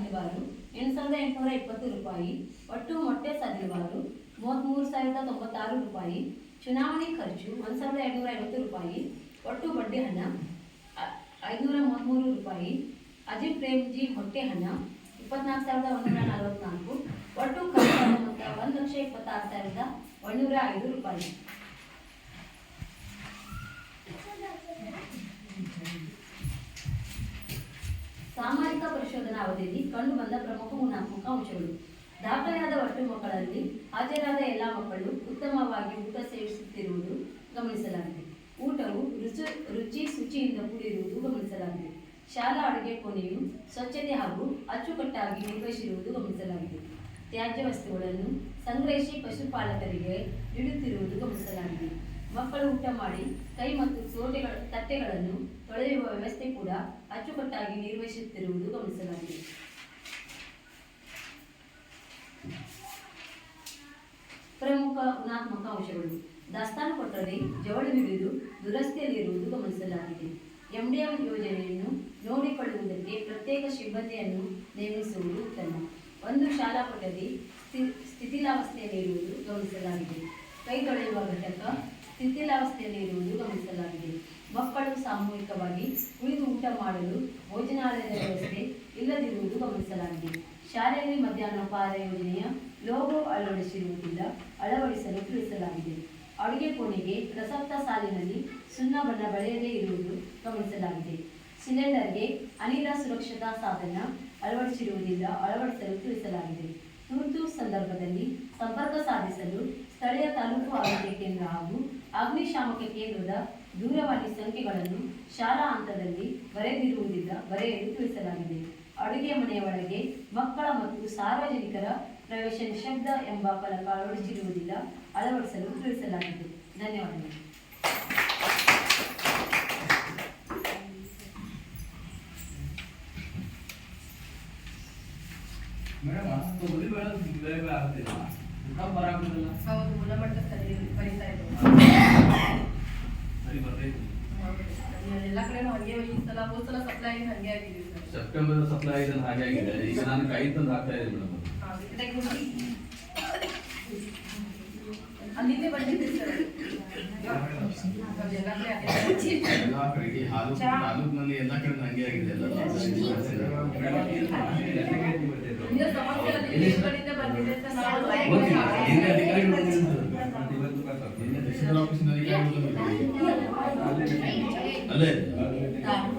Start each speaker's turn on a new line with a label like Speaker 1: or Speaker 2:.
Speaker 1: ಸಾಲಿವಾರು 8,820 ರೂಪಾಯಿ. ಒಟ್ಟು ಮೊಟ್ಟೆ ಸಾಲಿವಾರು 33,096 ರೂಪಾಯಿ. ಚುನಾವಣೆ ಖರ್ಚು 1,250 ರೂಪಾಯಿ. ಒಟ್ಟು ಬಡ್ಡಿ ಹಣ 533 ರೂಪಾಯಿ. ಅಜಿತ್ ಪ್ರೇಮ್ಜಿ ಹೊಟ್ಟೆ ಹಣ 24,144. ಒಟ್ಟು ಖರ್ಚಾದ ಮೊತ್ತ 1,26,105 ರೂಪಾಯಿ. ಸಾಮಾಜಿಕ ಪರಿಶೋಧನಾ ಅವಧಿಯಲ್ಲಿ ಕಂಡುಬಂದ ಪ್ರಮುಖ ಗುಣಾತ್ಮಕ ಅಂಶಗಳು. ದಾಖಲೆಯಾದ ಒಟ್ಟು ಮಕ್ಕಳಲ್ಲಿ ಹಾಜರಾದ ಎಲ್ಲ ಮಕ್ಕಳು ಉತ್ತಮವಾಗಿ ಊಟ ಸೇವಿಸುತ್ತಿರುವುದು ಗಮನಿಸಲಾಗಿದೆ. ಊಟವು ರುಚಿ ಶುಚಿಯಿಂದ ಕೂಡಿರುವುದು ಗಮನಿಸಲಾಗಿದೆ. ಶಾಲಾ ಅಡುಗೆ ಕೋಣೆಯು ಸ್ವಚ್ಛತೆ ಹಾಗೂ ಅಚ್ಚುಕಟ್ಟಾಗಿ ನಿರ್ವಹಿಸಿರುವುದು ಗಮನಿಸಲಾಗಿದೆ. ತ್ಯಾಜ್ಯ ವಸ್ತುಗಳನ್ನು ಸಂಗ್ರಹಿಸಿ ಪಶುಪಾಲಕರಿಗೆ ನೀಡುತ್ತಿರುವುದು ಗಮನಿಸಲಾಗಿದೆ. ಮಕ್ಕಳು ಊಟ ಮಾಡಿ ಕೈ ಮತ್ತು ತಟ್ಟೆಗಳನ್ನು ತೊಳೆಯುವ ವ್ಯವಸ್ಥೆ ಕೂಡ ಅಚ್ಚುಕಟ್ಟಾಗಿ ನಿರ್ವಹಿಸುತ್ತಿರುವುದು ಗಮನಿಸಲಾಗಿದೆ. ಪ್ರಮುಖ ಗುಣಾತ್ಮಕ ಅಂಶಗಳು. ದಾಸ್ತಾನು ಕೊಠಡಿ ಜವಳಿ ಹಿಡಿದು ದುರಸ್ತಿಯಲ್ಲಿರುವುದು ಗಮನಿಸಲಾಗಿದೆ. MDM ಯೋಜನೆಯನ್ನು ನೋಡಿಕೊಳ್ಳುವುದಕ್ಕೆ ಪ್ರತ್ಯೇಕ ಸಿಬ್ಬಂದಿಯನ್ನು ನೇಮಿಸುವುದು ಉತ್ತಮ. ಒಂದು ಶಾಲಾ ಕೊಠಡಿ ಸ್ಥಿತಿಲಾವಸ್ಥೆಯಲ್ಲಿರುವುದು ಗಮನಿಸಲಾಗಿದೆ. ಕೈ ತೊಳೆಯುವ ಘಟಕ ಸ್ಥಿತಿಲಾವಸ್ಥೆಯಲ್ಲಿರುವುದು ಗಮನಿಸಲಾಗಿದೆ. ಮಕ್ಕಳು ಸಾಮೂಹಿಕವಾಗಿ ಉಳಿದು ಊಟ ಮಾಡಲು ಭೋಜನಾಲಯದ ವ್ಯವಸ್ಥೆ ಇಲ್ಲದಿರುವುದು ಗಮನಿಸಲಾಗಿದೆ. ಶಾಲೆಯಲ್ಲಿ ಮಧ್ಯಾಹ್ನ ಉಪಹಾರ ಯೋಜನೆಯ ಲೋಗೋ ಅಳವಡಿಸಲು ತಿಳಿಸಲಾಗಿದೆ. ಅಡುಗೆ ಕೋಣೆಗೆ ಪ್ರಸಕ್ತ ಸಾಲಿನಲ್ಲಿ ಸುಣ್ಣ ಬಣ್ಣ ಬಳೆಯದೇ ಇರುವುದು ಗಮನಿಸಲಾಗಿದೆ. ಸಿಲಿಂಡರ್ಗೆ ಅನಿಲ ಸುರಕ್ಷತಾ ಸಾಧನ ಅಳವಡಿಸಲು ತಿಳಿಸಲಾಗಿದೆ. ತುರ್ತು ಸಂದರ್ಭದಲ್ಲಿ ಸಂಪರ್ಕ ಸಾಧಿಸಲು ಸ್ಥಳೀಯ ತಾಲೂಕು ಆರೋಗ್ಯ ಕೇಂದ್ರ ಹಾಗೂ ಅಗ್ನಿಶಾಮಕ ಕೇಂದ್ರದ ದೂರವಾಣಿ ಸಂಖ್ಯೆಗಳನ್ನು ಶಾಲಾ ಹಂತದಲ್ಲಿ ಬರೆಯಲು ತಿಳಿಸಲಾಗಿದೆ. ಅಡುಗೆ ಮನೆಯ ಒಳಗೆ ಮಕ್ಕಳ ಮತ್ತು ಸಾರ್ವಜನಿಕರ ಪ್ರವೇಶ ನಿಷಿದ್ಧ ಎಂಬ ಫಲಕ ಅಳವಡಿಸಲು ತಿಳಿಸಲಾಗಿದೆ. ಧನ್ಯವಾದಗಳು.
Speaker 2: ಹೌದು, ಗುಣಮಟ್ಟ ಸರಿ ಬರೀತಾ ಇದ್ದೀವಿ. ಎಲ್ಲ ಕಡೆ ಹಾಗೆ ಈ ಸಲ ಹೋದ ಸಲ ಸಪ್ಲೈ ಹಾಗೆ ಆಗಿದೆ ಸರ್.
Speaker 3: ಸೆಪ್ಟೆಂಬರ್ ಸಪ್ಲೈ ಆಗಿದೆ ಹಾಗೆ ಆಗಿದೆ. ಈಗ ನಾನು ಕೈ ತಂದು ಹಾಕ್ತಾ ಇದ್ದೀನಿ ಮೇಡಮ್.
Speaker 2: ಅಲ್ಲಿಂದ ಬಂದಿದೆ ಸರ್.
Speaker 3: ಎಲ್ಲ ಕಡೆಗೆ ತಾಲೂಕಿನಲ್ಲಿ ಎಲ್ಲ ಕಡೆ ಹಂಗೆ ಆಗಿದೆ. ಅಲ್ಲೇ